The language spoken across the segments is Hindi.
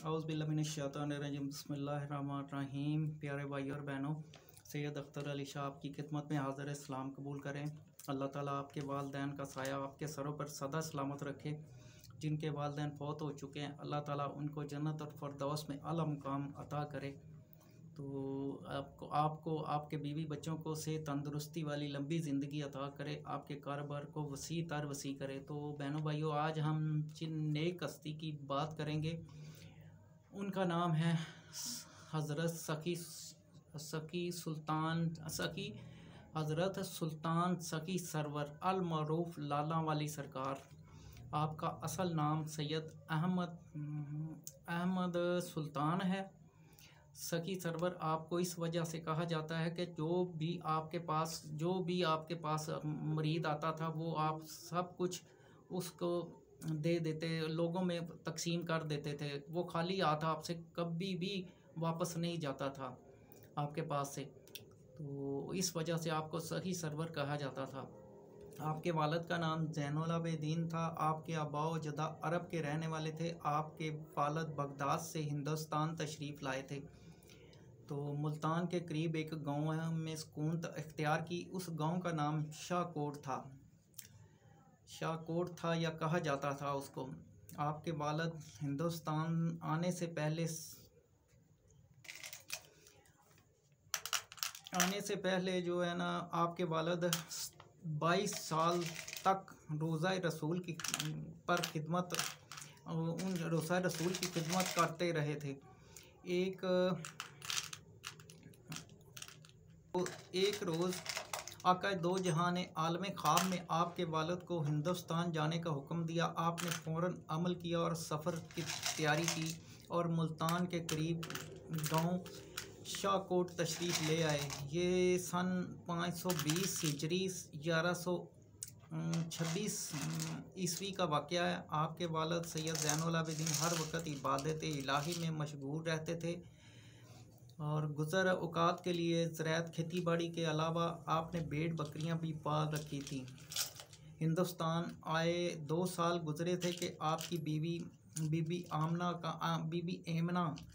औज़ुबिल्लाहिमिनश्शैतानिर्रजीम बिस्मिल्लाहिर्रहमानिर्रहीम। प्यारे भाई और बहनों, सैयद अख्तर अली शाह आपकी खिदमत में हाज़िर सलाम कबूल करें। अल्लाह ताला आपके वालदैन का साया आपके सरों पर सदा सलामत रखे। जिनके वालदैन फ़ौत हो चुके हैं, अल्लाह ताला उनको जन्नत और फ़िरदौस में आला मुकाम अता करे। तो आपको आपके बीवी बच्चों को सेहत तंदुरुस्ती वाली लंबी ज़िंदगी अता करे, आपके कारोबार को वसी तर वसी करे। तो बहनों भाइयों, आज हम जिन नेक हस्ती की बात करेंगे उनका नाम है हज़रत सकी हज़रत सुल्तान सकी सरवर अल मरूफ लाला वाली सरकार। आपका असल नाम सैयद अहमद सुल्तान है। सकी सरवर आपको इस वजह से कहा जाता है कि जो भी आपके पास मरीद आता था वो आप सब कुछ उसको दे देते, लोगों में तकसीम कर देते थे। वो खाली हाथ आपसे कभी भी वापस नहीं जाता था आपके पास से। तो इस वजह से आपको सही सरवर कहा जाता था। आपके वालिद का नाम ज़ैनुल आबिदीन था। आपके आबाओ जदा अरब के रहने वाले थे। आपके वालिद बगदाद से हिंदुस्तान तशरीफ़ लाए थे। तो मुल्तान के करीब एक गांव में सुकून इख्तियार की। उस गांव का नाम शाहकोट था या कहा जाता था उसको। आपके वालिद हिंदुस्तान आने से पहले जो है ना, आपके वालिद 22 साल तक रोज़ा रसूल की खिदमत करते रहे थे। एक रोज़ आका दो जहां ने आलम ख्वाब में आपके वालिद को हिंदुस्तान जाने का हुक्म दिया। आपने फ़ौरन अमल किया और सफ़र की तैयारी की और मुल्तान के करीब गांव शाहकोट तशरीफ़ ले आए। ये सन 520 हिजरी 1126 ईस्वी का वाक़या है। आपके वालिद सैयद ज़ैनुल आबिदीन हर वक्त इबादत इलाही में मशगूल रहते थे और गुज़र औक़ात के लिए ज़राअत खेती बाड़ी के अलावा आपने भेड़ बकरियां भी पाल रखी थी। हिंदुस्तान आए 2 साल गुज़रे थे कि आपकी बीबी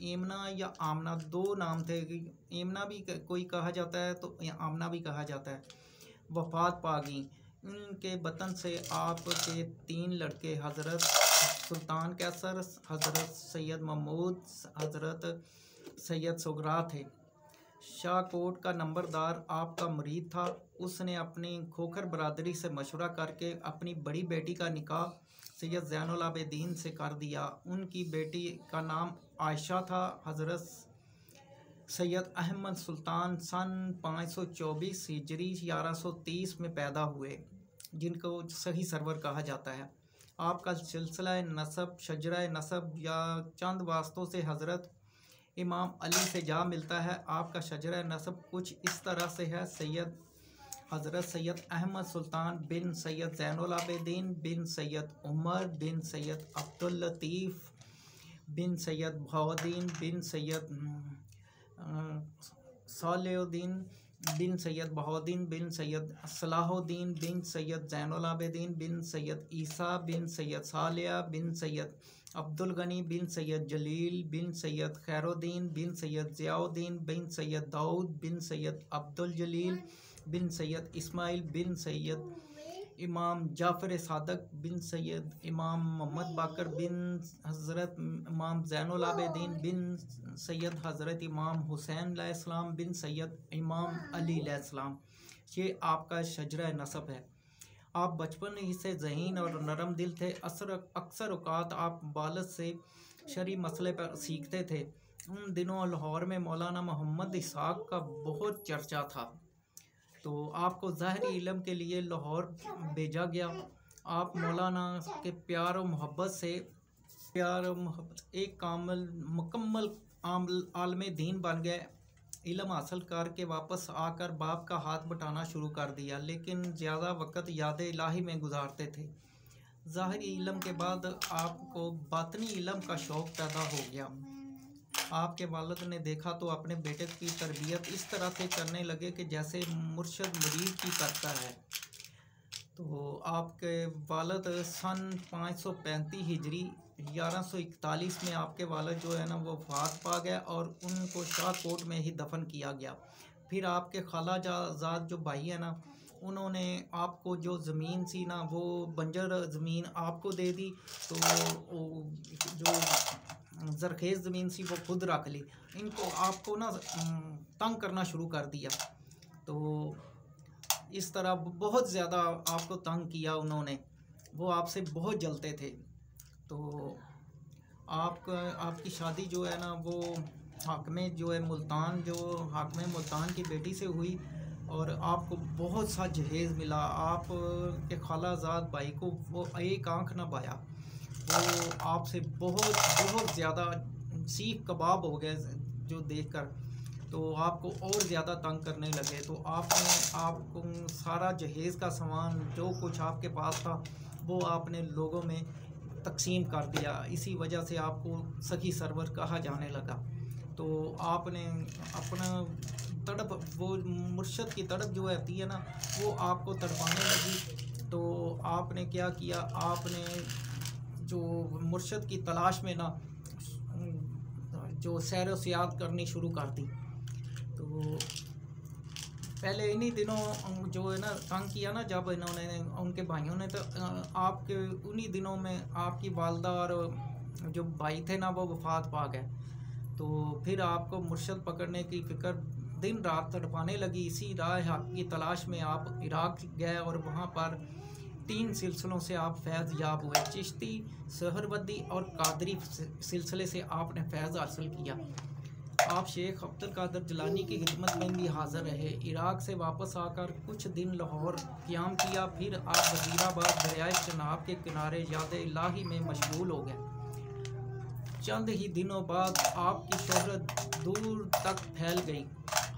एमना या आमना, दो नाम थे। एमना भी कोई कहा जाता है तो आमना भी कहा जाता है, वफ़ात पा गई। इनके वतन से आपके 3 लड़के हज़रत सुल्तान कैसर, हज़रत सैयद महमूद, हज़रत सैयद सुगरा थे। शाहकोट का नंबरदार आपका मुरीद था। उसने अपनी खोखर बरादरी से मशवरा करके अपनी बड़ी बेटी का निकाह सैयद ज़ैनुल आबिदीन से कर दिया। उनकी बेटी का नाम आयशा था। हज़रत सैयद अहमद सुल्तान सन 524 हिजरी 1130 में पैदा हुए, जिनको सही सरवर कहा जाता है। आपका सिलसिला नसब, शजरा नसब या चंद वास्तों से हज़रत इमाम अली से जा मिलता है। आपका शजरा नसब कुछ इस तरह से है: हज़रत सैयद अहमद सुल्तान बिन सैयद ज़ैनुल आबिदीन बिन सैयद उमर बिन सैयद अब्दुल लतीफ़ बिन सैयद बहाउद्दीन बिन सैयद सालेहुद्दीन बिन सैयद बहाउद्दीन बिन सैयद सलाहुद्दीन बिन सैयद ज़ैनुल आबिदीन बिन सैयद ईसा बिन सैयद सालिया बिन सैयद अब्दुल गनी बिन सैयद जलील बिन सैयद खैरुद्दीन बिन सैयद ज़ियाउद्दीन बिन सैयद दाऊद बिन सैयद अब्दुल जलील बिन सैयद इस्माइल बिन सैयद इमाम जाफ़र सादक बिन सैयद इमाम मोहम्मद बाकर बिन हज़रत इमाम ज़ैनुल आबिदीन बिन सैयद हज़रत इमाम हुसैन अलैहिस्सलाम बिन सैयद इमाम अली अलैहिस्सलाम। ये आपका शजरा नसब है। आप बचपन ही से ज़हीन और नरम दिल थे। अक्सर औक़ात आप वालिद से शरई मसले पर सीखते थे। उन दिनों लाहौर में मौलाना मोहम्मद इसाक़ का बहुत चर्चा था, तो आपको ज़ाहरी इल्म के लिए लाहौर भेजा गया। आप मौलाना के प्यार और मोहब्बत एक मुकम्मल आलम दीन बन गए। इल्म हासिल करके वापस आकर बाप का हाथ बटाना शुरू कर दिया, लेकिन ज़्यादा वक्त याद इलाही में गुजारते थे। ज़ाहरी इल्म के बाद आपको बातनी इल्म का शौक़ पैदा हो गया। आपके वालिद ने देखा तो अपने बेटे की तरबियत इस तरह से करने लगे कि जैसे मुर्शद मुरीद की करता है। तो आपके वालिद सन 535 हिजरी 1141 में आपके वालिद जो है ना वो वफ़ात पा गया और उनको शाहकोट में ही दफन किया गया। फिर आपके खालाजाद जो भाई है ना, उन्होंने आपको जो ज़मीन सी ना वो बंजर ज़मीन आपको दे दी, तो जो ज़रखेज़ ज़मीन सी वो खुद रख ली। इनको आपको ना तंग करना शुरू कर दिया। तो इस तरह बहुत ज़्यादा आपको तंग किया उन्होंने, वो आपसे बहुत जलते थे। तो आपकी शादी जो है ना वो हाकिम जो है मुल्तान, जो हाकिम मुल्तान की बेटी से हुई और आपको बहुत सा जहेज़ मिला। आप के खालाजाद भाई को वो एक आंख ना पाया, वो आपसे बहुत बहुत ज़्यादा सीख कबाब हो गए जो देखकर, तो आपको और ज़्यादा तंग करने लगे। तो आपको सारा जहेज़ का सामान जो कुछ आपके पास था वो आपने लोगों में तकसीम कर दिया। इसी वजह से आपको सखी सरवर कहा जाने लगा। तो आपने अपना तड़प, वो मुर्शद की तड़प जो रहती है ना वो आपको तड़पाने लगी। तो आपने क्या किया, आपने जो मुर्शद की तलाश में ना जो सैर व सियाहत करनी शुरू कर दी। तो पहले इन्हीं दिनों जो है ना तंग किया ना, जब इन्होंने उनके भाइयों ने, तो आपके उन्हीं दिनों में आपकी वालदा और जो भाई थे ना वो वफ़ात पा गए। तो फिर आपको मुर्शद पकड़ने की फ़िक्र दिन रात तड़पाने लगी। इसी राह की तलाश में आप इराक़ गए और वहाँ पर 3 सिलसिलों से आप फैज़ याब हुए। चिश्ती, सहरवर्दी और कादरी सिलसिले से आपने फैज़ हासिल किया। आप शेख अब्दुल कादिर जिलानी की खिदमत में भी हाज़िर रहे। इराक़ से वापस आकर कुछ दिन लाहौर क़याम किया। फिर आप वज़ीराबाद दरियाए चनाब के किनारे याद इलाही में मशगूल हो गए। चंद ही दिनों बाद आपकी शोहरत दूर तक फैल गई।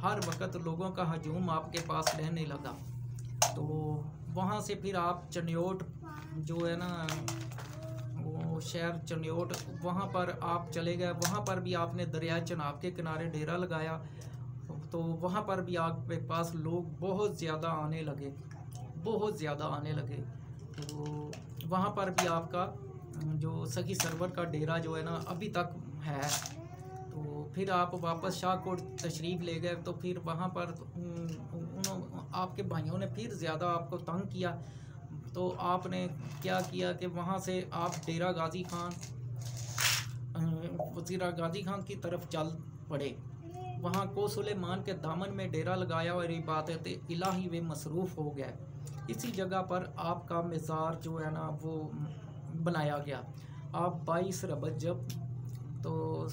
हर वक्त लोगों का हजूम आपके पास रहने लगा। तो वहाँ से फिर आप चनियोट जो है ना वो शहर चनियोट, वहाँ पर आप चले गए। वहाँ पर भी आपने दरिया चनाब के किनारे डेरा लगाया। तो वहाँ पर भी आपके पास लोग बहुत ज़्यादा आने लगे, बहुत ज़्यादा आने लगे। तो वहाँ पर भी आपका जो सखी सरवर का डेरा जो है ना अभी तक है। तो फिर आप वापस शाहकोट तशरीफ़ ले गए। तो फिर वहाँ पर आपके भाइयों ने फिर ज़्यादा आपको तंग किया। तो आपने क्या किया कि वहाँ से आप डेरा गाज़ी खान, वज़ीरा गाज़ी खान की तरफ चल पड़े। वहाँ को सुलेमान के दामन में डेरा लगाया और इबादत इलाही में मसरूफ़ हो गए। इसी जगह पर आपका मज़ार जो है ना वो बनाया गया। आप 22 रजब, तो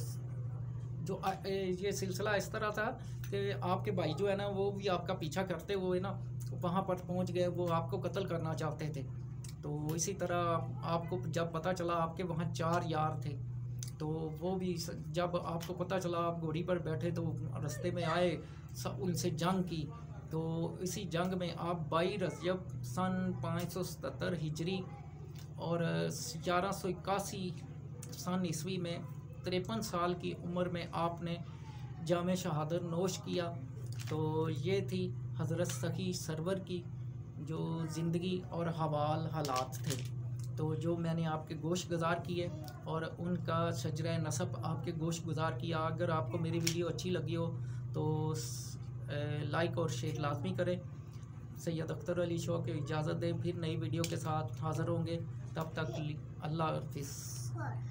जो ये सिलसिला इस तरह था कि आपके भाई जो है ना वो भी आपका पीछा करते हुए ना वहाँ पर पहुँच गए। वो आपको कत्ल करना चाहते थे। तो इसी तरह आपको जब पता चला, आपके वहाँ 4 यार थे, तो वो भी जब आपको पता चला आप घोड़ी पर बैठे तो रास्ते में आए, उनसे जंग की। तो इसी जंग में आप 22 रजब सन 577 हिजरी और 1181 सन ईस्वी में 53 साल की उम्र में आपने जाम शहादत नोश किया। तो ये थी हज़रत सखी सरवर की जो ज़िंदगी और हवाल हालात थे, तो जो मैंने आपके गोश गुज़ार किए और उनका शजरा नसब आपके गोश गुज़ार किया। अगर आपको मेरी वीडियो अच्छी लगी हो तो लाइक और शेयर लाजमी करें। सैयद अख्तर अली शो को इजाज़त दें, फिर नई वीडियो के साथ हाज़िर होंगे। तब तक अल्लाह हाफ़िज़।